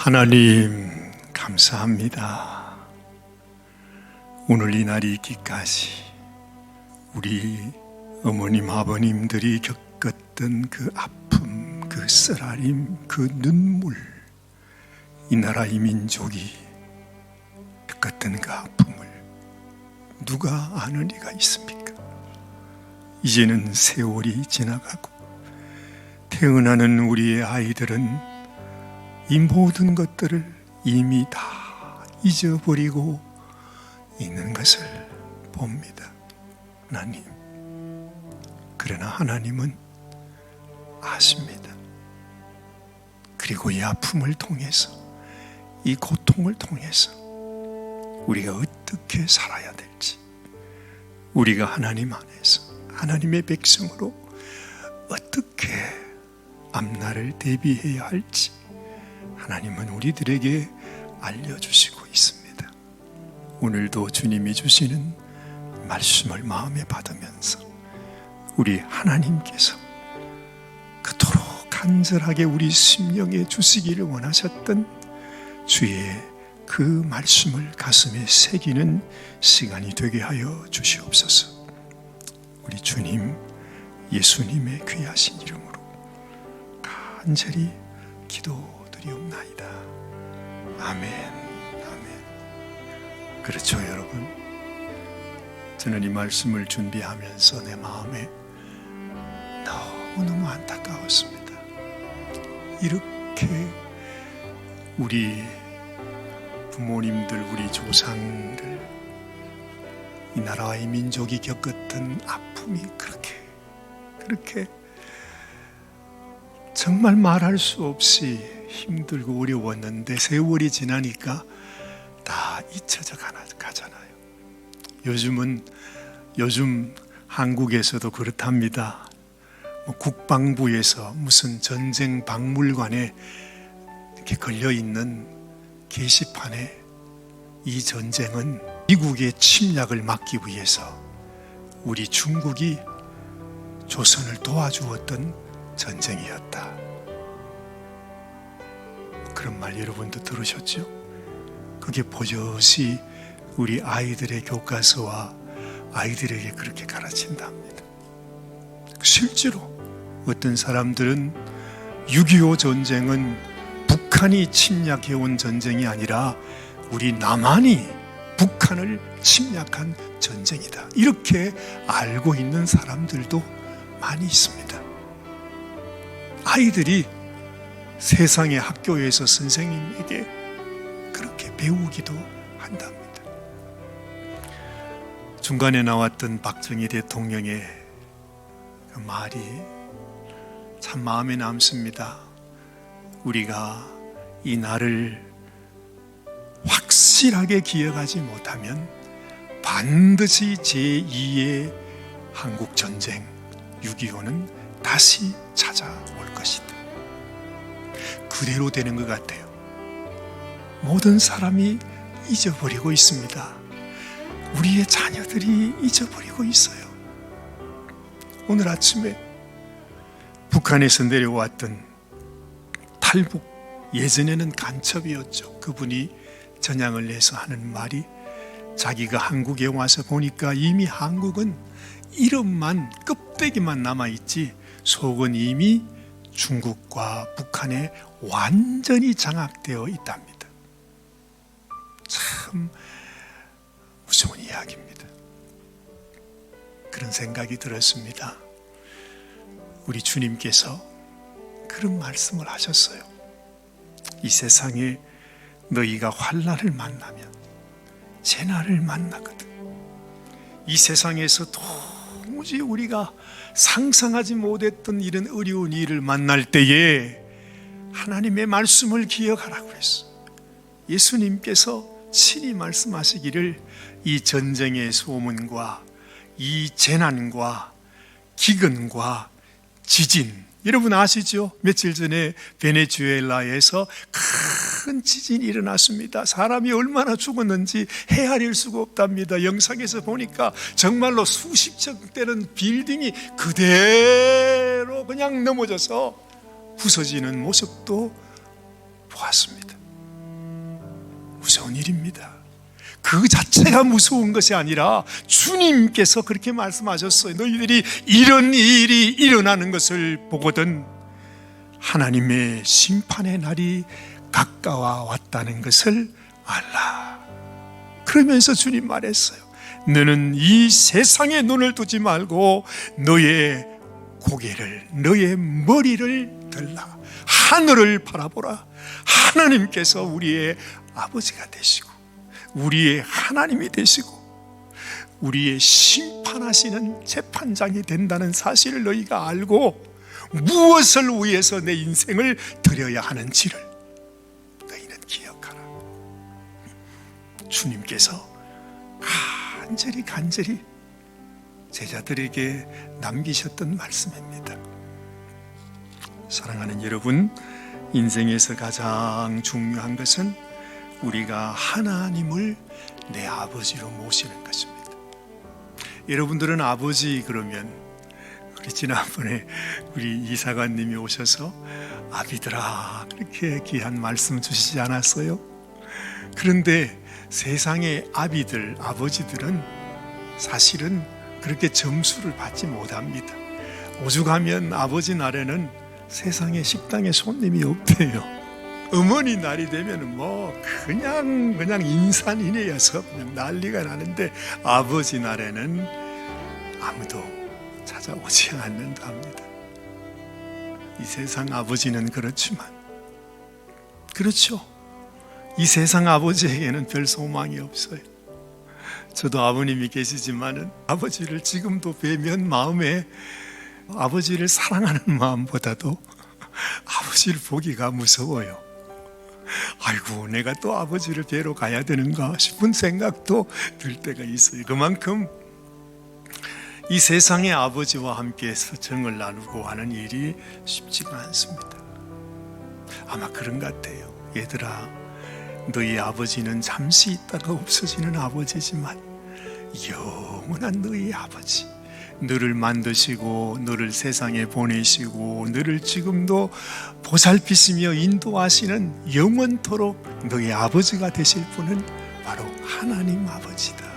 하나님 감사합니다. 오늘 이 날이 있기까지 우리 어머님 아버님들이 겪었던 그 아픔, 그 쓰라림, 그 눈물, 이 나라 이 민족이 겪었던 그 아픔을 누가 아는 이가 있습니까? 이제는 세월이 지나가고 태어나는 우리의 아이들은 이 모든 것들을 이미 다 잊어버리고 있는 것을 봅니다. 하나님, 그러나 하나님은 아십니다. 그리고 이 아픔을 통해서, 이 고통을 통해서 우리가 어떻게 살아야 될지, 우리가 하나님 안에서 하나님의 백성으로 어떻게 앞날을 대비해야 할지 하나님은 우리들에게 알려주시고 있습니다. 오늘도 주님이 주시는 말씀을 마음에 받으면서 우리 하나님께서 그토록 간절하게 우리 심령에 주시기를 원하셨던 주의 그 말씀을 가슴에 새기는 시간이 되게 하여 주시옵소서. 우리 주님 예수님의 귀하신 이름으로 간절히 기도드리옵나이다. 아멘. 아멘. 그렇죠, 여러분. 저는 이 말씀을 준비하면서 내 마음에 너무너무 안타까웠습니다. 이렇게 우리 부모님들, 우리 조상들, 이 나라와 이 민족이 겪었던 아픔이 그렇게 정말 말할 수 없이 힘들고 어려웠는데 세월이 지나니까 다 잊혀져 가잖아요. 요즘 한국에서도 그렇답니다. 국방부에서 무슨 전쟁 박물관에 이렇게 걸려있는 게시판에 이 전쟁은 미국의 침략을 막기 위해서 우리 중국이 조선을 도와주었던 전쟁이었다. 그런 말 여러분도 들으셨죠? 그게 버젓이 우리 아이들의 교과서와 아이들에게 그렇게 가르친답니다. 실제로 어떤 사람들은 6.25 전쟁은 북한이 침략해온 전쟁이 아니라 우리 남한이 북한을 침략한 전쟁이다, 이렇게 알고 있는 사람들도 많이 있습니다. 아이들이 세상의 학교에서 선생님에게 그렇게 배우기도 한답니다. 중간에 나왔던 박정희 대통령의 그 말이 참 마음에 남습니다. 우리가 이 날을 확실하게 기억하지 못하면 반드시 제2의 한국전쟁 6.25는 다시 찾아올 것이다. 그대로 되는 것 같아요. 모든 사람이 잊어버리고 있습니다. 우리의 자녀들이 잊어버리고 있어요. 오늘 아침에 북한에서 내려왔던 탈북, 예전에는 간첩이었죠. 그분이 전향을 내서 하는 말이, 자기가 한국에 와서 보니까 이미 한국은 이름만, 껍데기만 남아있지 속은 이미 중국과 북한에 완전히 장악되어 있답니다. 참 무서운 이야기입니다. 그런 생각이 들었습니다. 우리 주님께서 그런 말씀을 하셨어요. 이 세상에 너희가 환난을 만나면 재난을 만나거든. 이 세상에서 도무지 우리가 상상하지 못했던 이런 어려운 일을 만날 때에 하나님의 말씀을 기억하라고 했어. 예수님께서 친히 말씀하시기를 이 전쟁의 소문과 이 재난과 기근과 지진, 여러분 아시죠? 며칠 전에 베네수엘라에서 큰 지진이 일어났습니다. 사람이 얼마나 죽었는지 헤아릴 수가 없답니다. 영상에서 보니까 정말로 수십 층 되는 빌딩이 그대로 그냥 넘어져서 부서지는 모습도 보았습니다. 무서운 일입니다. 그 자체가 무서운 것이 아니라 주님께서 그렇게 말씀하셨어요. 너희들이 이런 일이 일어나는 것을 보거든 하나님의 심판의 날이 가까워 왔다는 것을 알라. 그러면서 주님 말했어요. 너는 이 세상에 눈을 두지 말고 너의 고개를, 너의 머리를 들라. 하늘을 바라보라. 하나님께서 우리의 아버지가 되시고 우리의 하나님이 되시고 우리의 심판하시는 재판장이 된다는 사실을 너희가 알고 무엇을 위해서 내 인생을 드려야 하는지를 너희는 기억하라. 주님께서 간절히 제자들에게 남기셨던 말씀입니다. 사랑하는 여러분, 인생에서 가장 중요한 것은 우리가 하나님을 내 아버지로 모시는 것입니다. 여러분들은 아버지 그러면 우리 지난번에 우리 이사관님이 오셔서 아비들아 그렇게 귀한 말씀 주시지 않았어요? 그런데 세상의 아비들, 아버지들은 사실은 그렇게 점수를 받지 못합니다. 오죽하면 아버지 날에는 세상에 식당에 손님이 없대요. 어머니 날이 되면 그냥 인산인해여서 그냥 난리가 나는데 아버지 날에는 아무도 찾아오지 않는다 합니다. 이 세상 아버지는 그렇지만, 그렇죠, 이 세상 아버지에게는 별 소망이 없어요. 저도 아버님이 계시지만은 아버지를 지금도 뵈면 마음에 아버지를 사랑하는 마음보다도 아버지를 보기가 무서워요. 아이고, 내가 또 아버지를 뵈러 가야 되는가 싶은 생각도 들 때가 있어요. 그만큼 이 세상의 아버지와 함께해서 정을 나누고 하는 일이 쉽지가 않습니다. 아마 그런 것 같아요. 얘들아, 너희 아버지는 잠시 있다가 없어지는 아버지지만 영원한 너희 아버지, 너를 만드시고 너를 세상에 보내시고 너를 지금도 보살피시며 인도하시는 영원토록 너희 아버지가 되실 분은 바로 하나님 아버지다.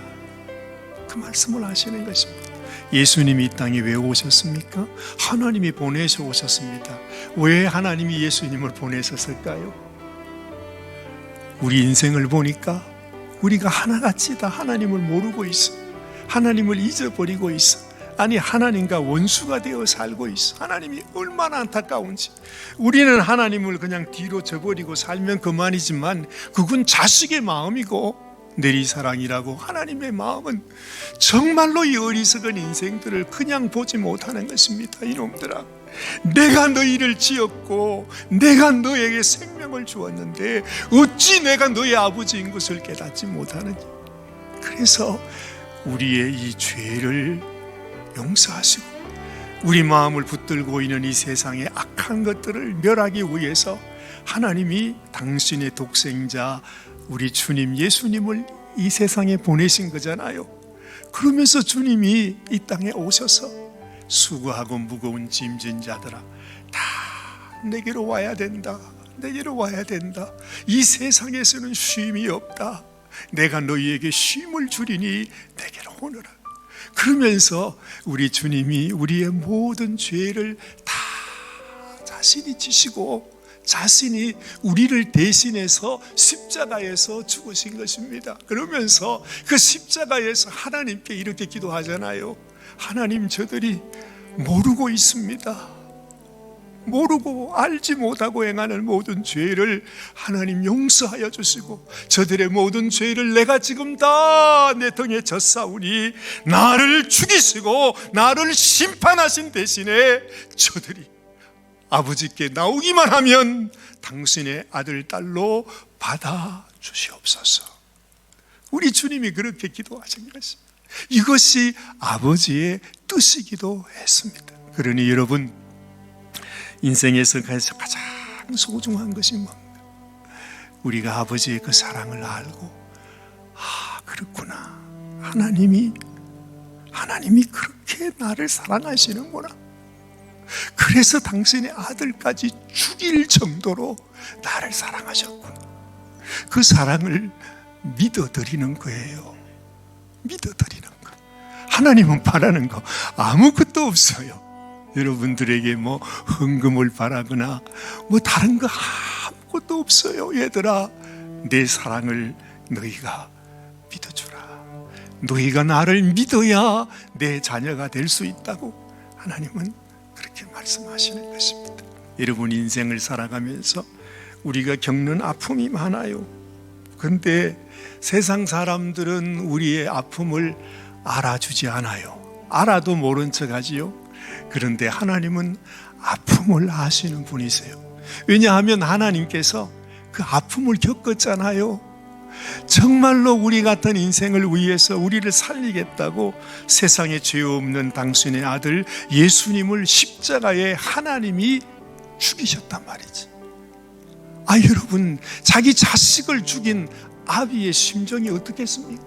그 말씀을 하시는 것입니다. 예수님이 이 땅에 왜 오셨습니까? 하나님이 보내셔 오셨습니다. 왜 하나님이 예수님을 보내셨을까요? 우리 인생을 보니까 우리가 하나같이 다 하나님을 모르고 있어. 하나님을 잊어버리고 있어. 아니, 하나님과 원수가 되어 살고 있어. 하나님이 얼마나 안타까운지. 우리는 하나님을 그냥 뒤로 져버리고 살면 그만이지만 그건 자식의 마음이고 내리사랑이라고 하나님의 마음은 정말로 이 어리석은 인생들을 그냥 보지 못하는 것입니다. 이놈들아, 내가 너희를 지었고 내가 너에게 생명을 주었는데 어찌 내가 너의 아버지인 것을 깨닫지 못하느냐. 그래서 우리의 이 죄를 용서하시고 우리 마음을 붙들고 있는 이 세상의 악한 것들을 멸하기 위해서 하나님이 당신의 독생자 우리 주님 예수님을 이 세상에 보내신 거잖아요. 그러면서 주님이 이 땅에 오셔서 수고하고 무거운 짐진 자들아, 다 내게로 와야 된다. 내게로 와야 된다. 이 세상에서는 쉼이 없다. 내가 너희에게 쉼을 주리니 내게로 오너라. 그러면서 우리 주님이 우리의 모든 죄를 다 자신이 지시고 자신이 우리를 대신해서 십자가에서 죽으신 것입니다. 그러면서 그 십자가에서 하나님께 이렇게 기도하잖아요. 하나님, 저들이 모르고 있습니다. 모르고 알지 못하고 행하는 모든 죄를 하나님 용서하여 주시고 저들의 모든 죄를 내가 지금 다 내 등에 졌사오니 나를 죽이시고 나를 심판하신 대신에 저들이 아버지께 나오기만 하면 당신의 아들, 딸로 받아 주시옵소서. 우리 주님이 그렇게 기도하신 것입니다. 이것이 아버지의 뜻이기도 했습니다. 그러니 여러분, 인생에서 가장 소중한 것이 뭔가? 우리가 아버지의 그 사랑을 알고, 그렇구나, 하나님이 그렇게 나를 사랑하시는구나. 그래서 당신의 아들까지 죽일 정도로 나를 사랑하셨구나. 그 사랑을 믿어드리는 거예요. 믿어드리는 거. 하나님은 바라는 거 아무것도 없어요. 여러분들에게 뭐 헌금을 바라거나 뭐 다른 거 아무것도 없어요. 얘들아, 내 사랑을 너희가 믿어주라. 너희가 나를 믿어야 내 자녀가 될 수 있다고 하나님은 그렇게 말씀하시는 것입니다. 여러분, 인생을 살아가면서 우리가 겪는 아픔이 많아요. 그런데 세상 사람들은 우리의 아픔을 알아주지 않아요. 알아도 모른 척 하지요. 그런데 하나님은 아픔을 아시는 분이세요. 왜냐하면 하나님께서 그 아픔을 겪었잖아요. 정말로 우리 같은 인생을 위해서 우리를 살리겠다고 세상에 죄 없는 당신의 아들 예수님을 십자가에 하나님이 죽이셨단 말이지. 여러분, 자기 자식을 죽인 아비의 심정이 어떻겠습니까?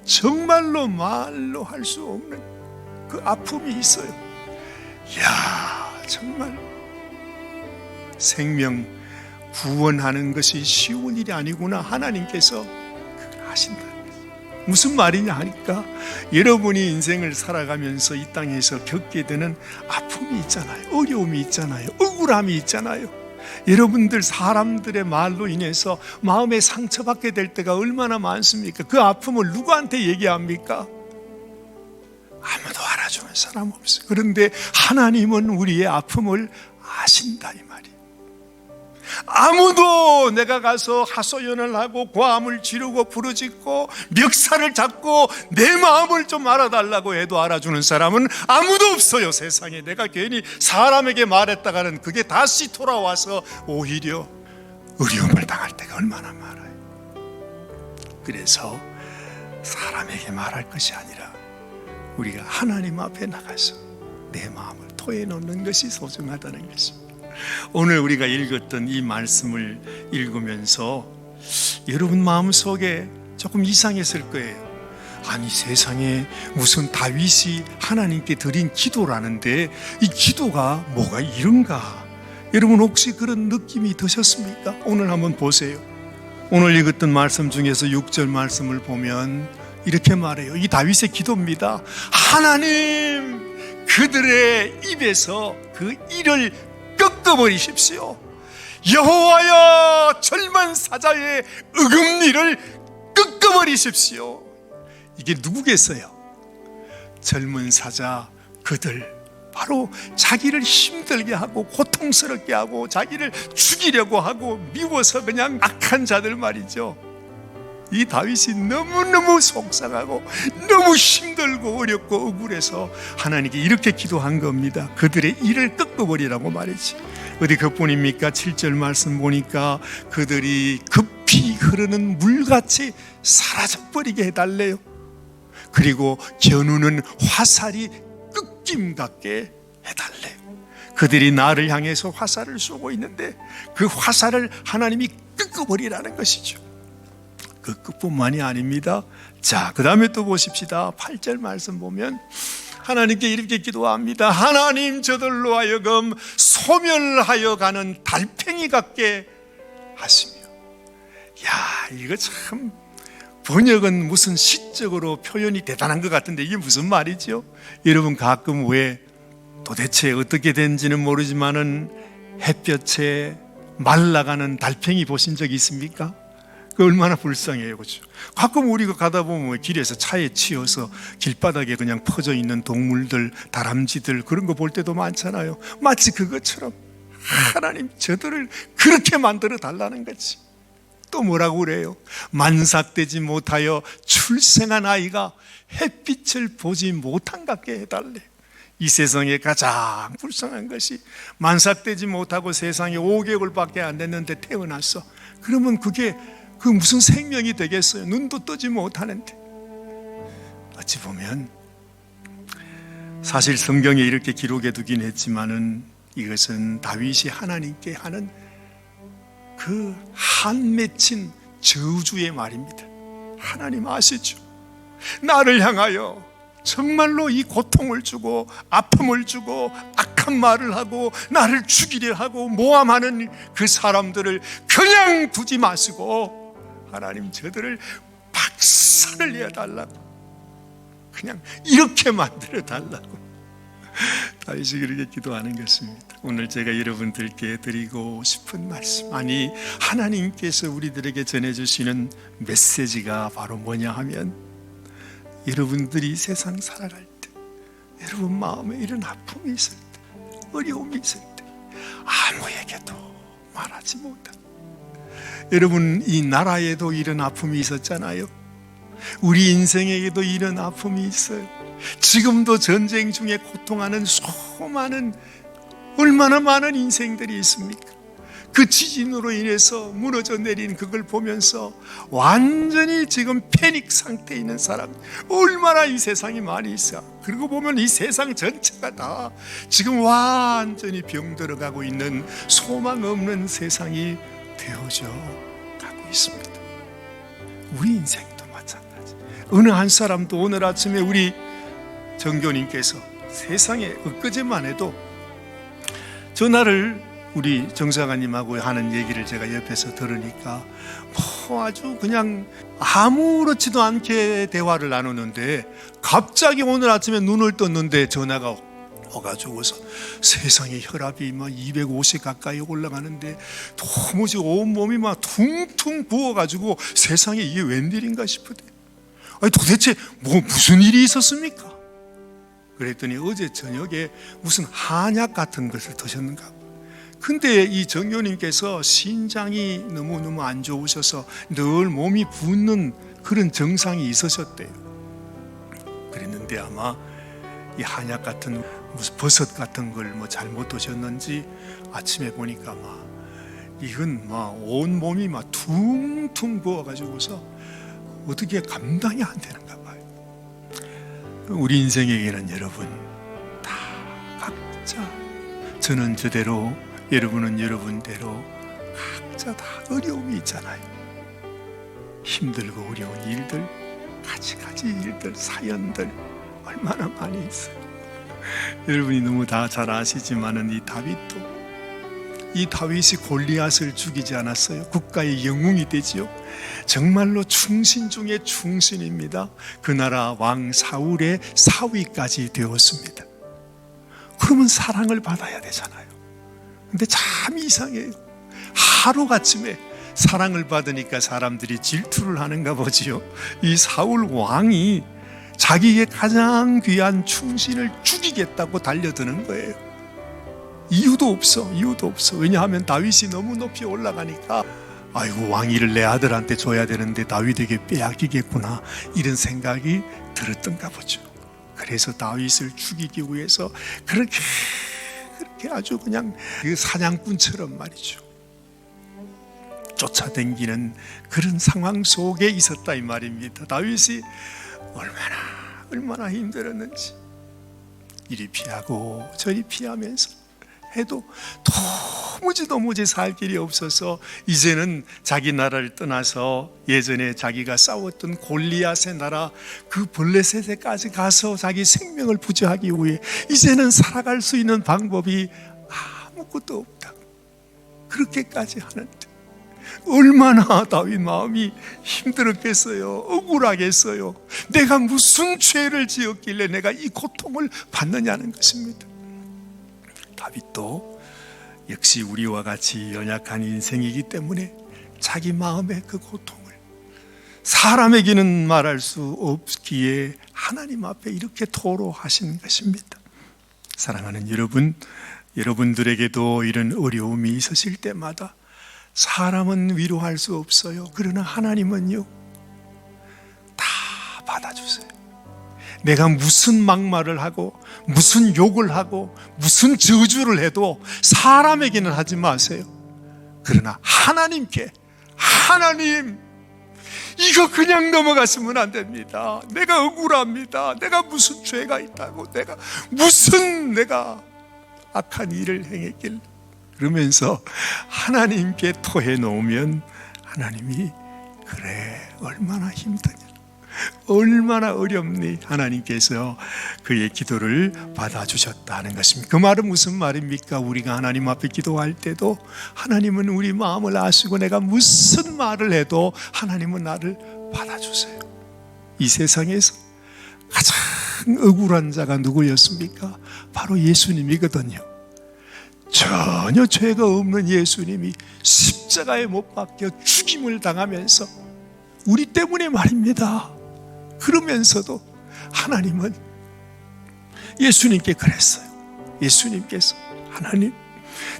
정말로 말로 할 수 없는 그 아픔이 있어요. 정말 생명 구원하는 것이 쉬운 일이 아니구나. 하나님께서 그걸 아신다는 거예요. 무슨 말이냐 하니까, 여러분이 인생을 살아가면서 이 땅에서 겪게 되는 아픔이 있잖아요. 어려움이 있잖아요. 억울함이 있잖아요. 여러분들 사람들의 말로 인해서 마음에 상처받게 될 때가 얼마나 많습니까? 그 아픔을 누구한테 얘기합니까? 아무도 알아주는 사람 없어요. 그런데 하나님은 우리의 아픔을 아신다, 이 말이에요. 아무도 내가 가서 하소연을 하고 고함을 지르고 부르짖고 멱살을 잡고 내 마음을 좀 알아달라고 해도 알아주는 사람은 아무도 없어요, 세상에. 내가 괜히 사람에게 말했다가는 그게 다시 돌아와서 오히려 어려움을 당할 때가 얼마나 많아요. 그래서 사람에게 말할 것이 아니라 우리가 하나님 앞에 나가서 내 마음을 토해놓는 것이 소중하다는 것입니다. 오늘 우리가 읽었던 이 말씀을 읽으면서 여러분 마음속에 조금 이상했을 거예요. 아니, 세상에 무슨 다윗이 하나님께 드린 기도라는데 이 기도가 뭐가 이런가? 여러분 혹시 그런 느낌이 드셨습니까? 오늘 한번 보세요. 오늘 읽었던 말씀 중에서 6절 말씀을 보면 이렇게 말해요. 이 다윗의 기도입니다. 하나님, 그들의 입에서 그 일을 꺾어버리십시오. 여호와여, 젊은 사자의 어금니를 꺾어버리십시오. 이게 누구겠어요? 젊은 사자, 그들 바로 자기를 힘들게 하고 고통스럽게 하고 자기를 죽이려고 하고 미워서 그냥 악한 자들 말이죠. 이 다윗이 너무너무 속상하고 너무 힘들고 어렵고 억울해서 하나님께 이렇게 기도한 겁니다. 그들의 일을 꺾어버리라고 말이지. 어디 그뿐입니까? 7절 말씀 보니까 그들이 급히 흐르는 물같이 사라져버리게 해달래요. 그리고 겨누는 화살이 꺾임 같게 해달래요. 그들이 나를 향해서 화살을 쏘고 있는데 그 화살을 하나님이 꺾어버리라는 것이죠. 그 끝뿐만이 아닙니다. 자, 그 다음에 또 보십시다. 8절 말씀 보면 하나님께 이렇게 기도합니다. 하나님, 저들로 하여금 소멸하여 가는 달팽이 같게 하시며. 이거 참 번역은 무슨 시적으로 표현이 대단한 것 같은데 이게 무슨 말이죠? 여러분 가끔 왜 도대체 어떻게 된지는 모르지만은 햇볕에 말라가는 달팽이 보신 적 있습니까? 그 얼마나 불쌍해요, 그렇죠? 가끔 우리가 가다 보면 길에서 차에 치여서 길바닥에 그냥 퍼져 있는 동물들, 다람쥐들 그런 거 볼 때도 많잖아요. 마치 그것처럼 하나님 저들을 그렇게 만들어 달라는 거지. 또 뭐라고 그래요? 만삭되지 못하여 출생한 아이가 햇빛을 보지 못한 같게 해달래. 이 세상에 가장 불쌍한 것이 만삭되지 못하고 세상에 5개월밖에 안 됐는데 태어났어. 그러면 그게 그 무슨 생명이 되겠어요? 눈도 뜨지 못하는데. 어찌 보면 사실 성경에 이렇게 기록해 두긴 했지만은 이것은 다윗이 하나님께 하는 그 한 맺힌 저주의 말입니다. 하나님 아시죠? 나를 향하여 정말로 이 고통을 주고 아픔을 주고 악한 악한 말을 하고 나를 죽이려 하고 모함하는 그 사람들을 그냥 두지 마시고 하나님 저들을 박살을 내달라고, 그냥 이렇게 만들어 달라고 다윗이 그렇게 기도하는 것입니다. 오늘 제가 여러분들께 드리고 싶은 말씀, 아니 하나님께서 우리들에게 전해주시는 메시지가 바로 뭐냐 하면, 여러분들이 세상 살아갈 때, 여러분 마음에 이런 아픔이 있을 때, 어려움이 있을 때 아무에게도 말하지 못한, 여러분 이 나라에도 이런 아픔이 있었잖아요. 우리 인생에게도 이런 아픔이 있어요. 지금도 전쟁 중에 고통하는 수많은, 얼마나 많은 인생들이 있습니까? 그 지진으로 인해서 무너져 내린 그걸 보면서 완전히 지금 패닉 상태에 있는 사람 얼마나 이 세상에 많이 있어. 그리고 보면 이 세상 전체가 다 지금 완전히 병들어가고 있는 소망 없는 세상이 되어져 가고 있습니다. 우리 인생도 마찬가지. 어느 한 사람도 오늘 아침에 우리 정교님께서 세상에 엊그제만 해도 전화를 우리 정사관님하고 하는 얘기를 제가 옆에서 들으니까 뭐 아주 그냥 아무렇지도 않게 대화를 나누는데, 갑자기 오늘 아침에 눈을 떴는데 전화가 와가지고서 세상에 혈압이 막 250 가까이 올라가는데 도무지 온몸이 막 퉁퉁 부어가지고 세상에 이게 웬일인가 싶으대. 아니 도대체 무슨 일이 있었습니까? 그랬더니 어제 저녁에 무슨 한약 같은 것을 드셨는가. 근데 이 정교님께서 신장이 너무너무 안 좋으셔서 늘 몸이 붓는 그런 증상이 있으셨대요. 그랬는데 아마 이 한약 같은 무슨 버섯 같은 걸 뭐 잘못 드셨는지 아침에 보니까 막 이건 막 온 몸이 막 퉁퉁 부어가지고서 어떻게 감당이 안 되는가 봐요. 우리 인생에게는 여러분 다 각자, 저는 저대로, 여러분은 여러분대로 각자 다 어려움이 있잖아요. 힘들고 어려운 일들, 가지가지 일들, 사연들 얼마나 많이 있어요. 여러분이 너무 다 잘 아시지만은 이 다윗이 골리앗을 죽이지 않았어요. 국가의 영웅이 되지요. 정말로 충신 중에 충신입니다. 그 나라 왕 사울의 사위까지 되었습니다. 그러면 사랑을 받아야 되잖아요. 근데 참 이상해요. 하루아침에 사랑을 받으니까 사람들이 질투를 하는가 보지요. 이 사울 왕이 자기의 가장 귀한 충신을 죽이겠다고 달려드는 거예요. 이유도 없어. 왜냐하면 다윗이 너무 높이 올라가니까 아이고 왕위를 내 아들한테 줘야 되는데 다윗에게 빼앗기겠구나, 이런 생각이 들었던가 보죠. 그래서 다윗을 죽이기 위해서 그렇게 아주 그냥 그 사냥꾼처럼 말이죠, 쫓아다니는 그런 상황 속에 있었다 이 말입니다. 다윗이 얼마나 힘들었는지, 이리 피하고 저리 피하면서 해도 도무지 살 길이 없어서 이제는 자기 나라를 떠나서 예전에 자기가 싸웠던 골리앗의 나라 그 블레셋에까지 가서 자기 생명을 부지하기 위해 이제는 살아갈 수 있는 방법이 아무것도 없다, 그렇게까지 하는데 얼마나 다윗 마음이 힘들었겠어요. 억울하겠어요. 내가 무슨 죄를 지었길래 내가 이 고통을 받느냐는 것입니다. 다윗도 역시 우리와 같이 연약한 인생이기 때문에 자기 마음의 그 고통을 사람에게는 말할 수 없기에 하나님 앞에 이렇게 토로하신 것입니다. 사랑하는 여러분, 여러분들에게도 이런 어려움이 있으실 때마다 사람은 위로할 수 없어요. 그러나 하나님은요, 다 받아주세요. 내가 무슨 막말을 하고 무슨 욕을 하고 무슨 저주를 해도 사람에게는 하지 마세요. 그러나 하나님께, 하나님 이거 그냥 넘어갔으면 안 됩니다. 내가 억울합니다. 내가 무슨 죄가 있다고, 내가 악한 일을 행했길, 그러면서 하나님께 토해 놓으면 하나님이 그래 얼마나 힘드냐, 얼마나 어렵니 하나님께서 그의 기도를 받아주셨다는 것입니다. 그 말은 무슨 말입니까? 우리가 하나님 앞에 기도할 때도 하나님은 우리 마음을 아시고 내가 무슨 말을 해도 하나님은 나를 받아주세요. 이 세상에서 가장 억울한 자가 누구였습니까? 바로 예수님이거든요. 전혀 죄가 없는 예수님이 십자가에 못 박혀 죽임을 당하면서 우리 때문에 말입니다. 그러면서도 하나님은 예수님께 그랬어요. 예수님께서 하나님,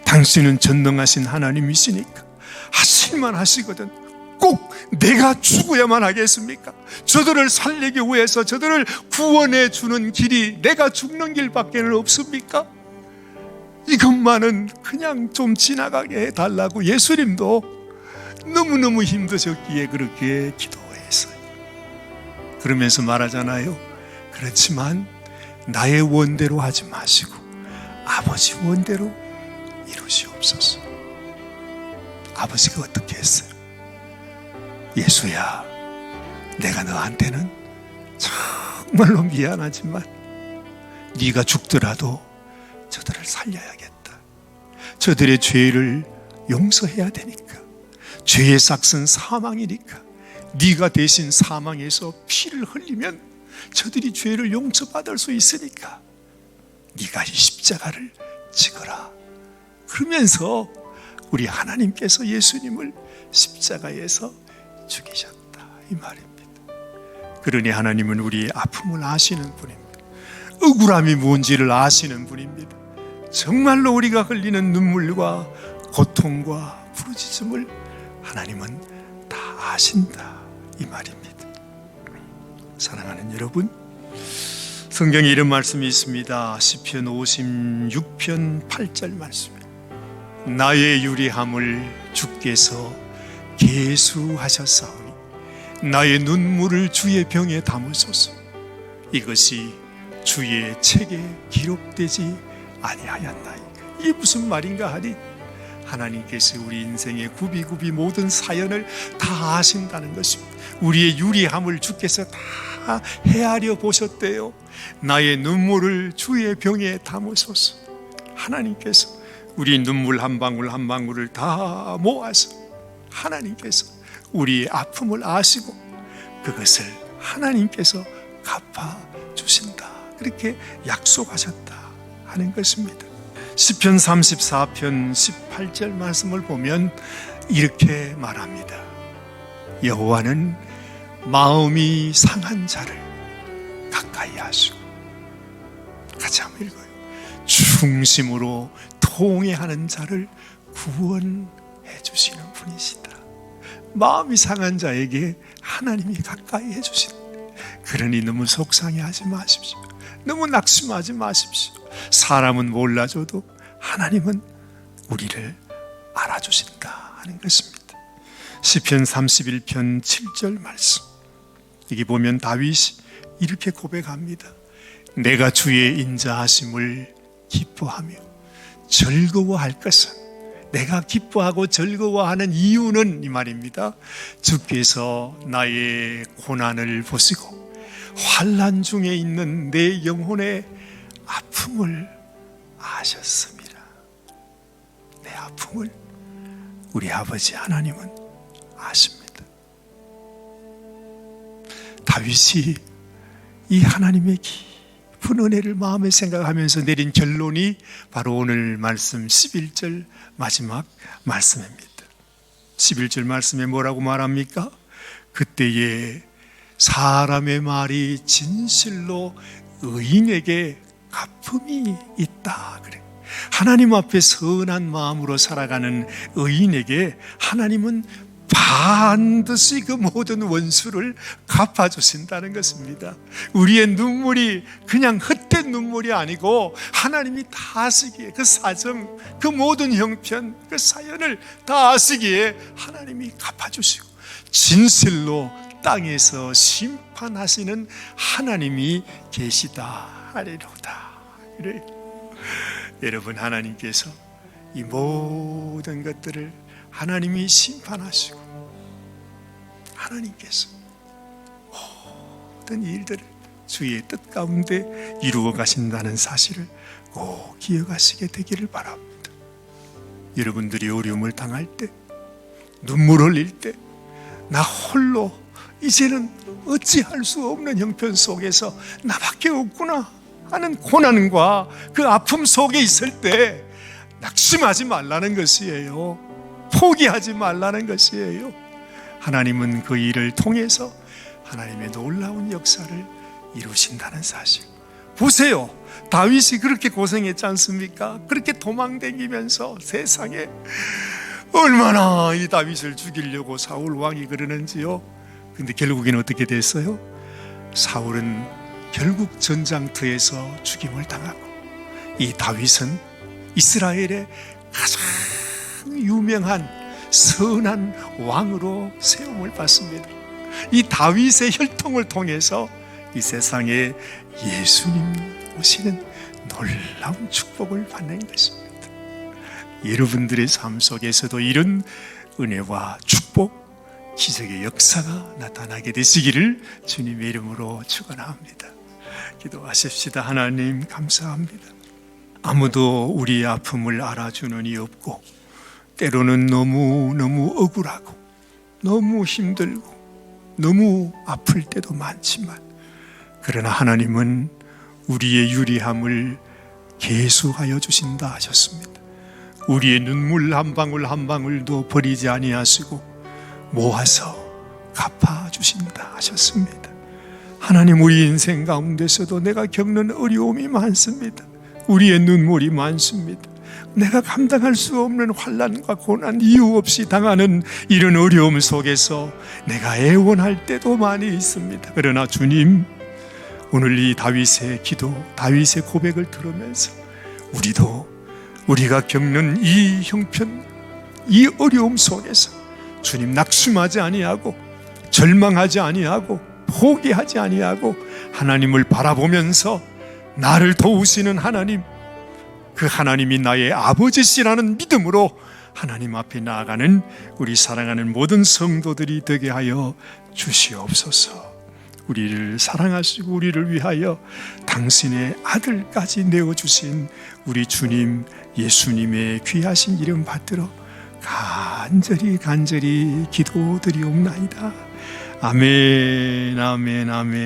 당신은 전능하신 하나님이시니까 하실만 하시거든 꼭 내가 죽어야만 하겠습니까? 저들을 살리기 위해서 저들을 구원해 주는 길이 내가 죽는 길밖에 없습니까? 이것만은 그냥 좀 지나가게 해달라고 예수님도 너무너무 힘드셨기에 그렇게 기도했어요. 그러면서 말하잖아요. 그렇지만 나의 원대로 하지 마시고 아버지 원대로 이루시옵소서. 아버지가 어떻게 했어요? 예수야, 내가 너한테는 정말로 미안하지만 네가 죽더라도 저들을 살려야겠다. 저들의 죄를 용서해야 되니까. 죄의 삭은 사망이니까 네가 대신 사망해서 피를 흘리면 저들이 죄를 용서받을 수 있으니까 네가 이 십자가를 지거라. 그러면서 우리 하나님께서 예수님을 십자가에서 죽이셨다 이 말입니다. 그러니 하나님은 우리의 아픔을 아시는 분입니다. 억울함이 뭔지를 아시는 분입니다. 정말로 우리가 흘리는 눈물과 고통과 부르짖음을 하나님은 다 아신다 이 말입니다. 사랑하는 여러분, 성경에 이런 말씀이 있습니다. 시편 56편 8절 말씀. 나의 유리함을 주께서 계수하셨사오니 나의 눈물을 주의 병에 담으소서. 이것이 주의 책에 기록되지 아니하였나이까. 이게 무슨 말인가 하니 하나님께서 우리 인생의 굽이굽이 모든 사연을 다 아신다는 것입니다. 우리의 유리함을 주께서 다 헤아려 보셨대요. 나의 눈물을 주의 병에 담으소서. 하나님께서 우리 눈물 한 방울 한 방울을 다 모아서 하나님께서 우리의 아픔을 아시고 그것을 하나님께서 갚아주신다, 그렇게 약속하셨다 하는 것입니다. 시편 34편 18절 말씀을 보면 이렇게 말합니다. 여호와는 마음이 상한 자를 가까이 하시고, 같이 한번 읽어요. 중심으로 통회하는 자를 구원해 주시는 분이시다. 마음이 상한 자에게 하나님이 가까이 해주신다. 그러니 너무 속상해하지 마십시오. 너무 낙심하지 마십시오. 사람은 몰라줘도 하나님은 우리를 알아주신다 하는 것입니다. 시편 31편 7절 말씀, 여기 보면 다윗이 이렇게 고백합니다. 내가 주의 인자하심을 기뻐하며 즐거워할 것은, 내가 기뻐하고 즐거워하는 이유는 이 말입니다. 주께서 나의 고난을 보시고 환난 중에 있는 내 영혼의 아픔을 아셨습니다. 내 아픔을 우리 아버지 하나님은 아십니다. 다윗이 이 하나님의 깊은 은혜를 마음에 생각하면서 내린 결론이 바로 오늘 말씀 11절 마지막 말씀입니다. 11절 말씀에 뭐라고 말합니까? 그때에 사람의 말이 진실로 의인에게 갚음이 있다 그래. 하나님 앞에 선한 마음으로 살아가는 의인에게 하나님은 반드시 그 모든 원수를 갚아주신다는 것입니다. 우리의 눈물이 그냥 헛된 눈물이 아니고 하나님이 다 아시기에 그 사정, 그 모든 형편, 그 사연을 다 아시기에 하나님이 갚아주시고 진실로 땅에서 심판하시는 하나님이 계시다 하리로다. 그래. 여러분, 하나님께서 이 모든 것들을 하나님이 심판하시고 하나님께서 모든 일들을 주의 뜻 가운데 이루어 가신다는 사실을 꼭 기억하시게 되기를 바랍니다. 여러분들이 어려움을 당할 때, 눈물 흘릴 때, 나 홀로 이제는 어찌할 수 없는 형편 속에서 나밖에 없구나 하는 고난과 그 아픔 속에 있을 때 낙심하지 말라는 것이에요. 포기하지 말라는 것이에요. 하나님은 그 일을 통해서 하나님의 놀라운 역사를 이루신다는 사실. 보세요, 다윗이 그렇게 고생했지 않습니까? 그렇게 도망다니면서 세상에 얼마나 이 다윗을 죽이려고 사울 왕이 그러는지요. 근데 결국에는 어떻게 됐어요? 사울은 결국 전장터에서 죽임을 당하고, 이 다윗은 이스라엘의 가장 유명한 선한 왕으로 세움을 받습니다. 이 다윗의 혈통을 통해서 이 세상에 예수님 오시는 놀라운 축복을 받는 것입니다. 여러분들의 삶 속에서도 이런 은혜와 축복, 기적의 역사가 나타나게 되시기를 주님의 이름으로 축원합니다. 기도하십시다. 하나님 감사합니다. 아무도 우리의 아픔을 알아주는 이 없고, 때로는 너무 억울하고 너무 힘들고 너무 아플 때도 많지만, 그러나 하나님은 우리의 유리함을 계수하여 주신다 하셨습니다. 우리의 눈물 한 방울 한 방울도 버리지 아니하시고 모아서 갚아주신다 하셨습니다. 하나님, 우리 인생 가운데서도 내가 겪는 어려움이 많습니다. 우리의 눈물이 많습니다. 내가 감당할 수 없는 환난과 고난, 이유 없이 당하는 이런 어려움 속에서 내가 애원할 때도 많이 있습니다. 그러나 주님, 오늘 이 다윗의 기도, 다윗의 고백을 들으면서 우리도 우리가 겪는 이 형편, 이 어려움 속에서 주님 낙심하지 아니하고 절망하지 아니하고 포기하지 아니하고 하나님을 바라보면서 나를 도우시는 하나님, 그 하나님이 나의 아버지시라는 믿음으로 하나님 앞에 나아가는 우리 사랑하는 모든 성도들이 되게 하여 주시옵소서. 우리를 사랑하시고 우리를 위하여 당신의 아들까지 내어주신 우리 주님 예수님의 귀하신 이름 받들어 간절히 기도드리옵나이다. 아멘, 아멘, 아멘.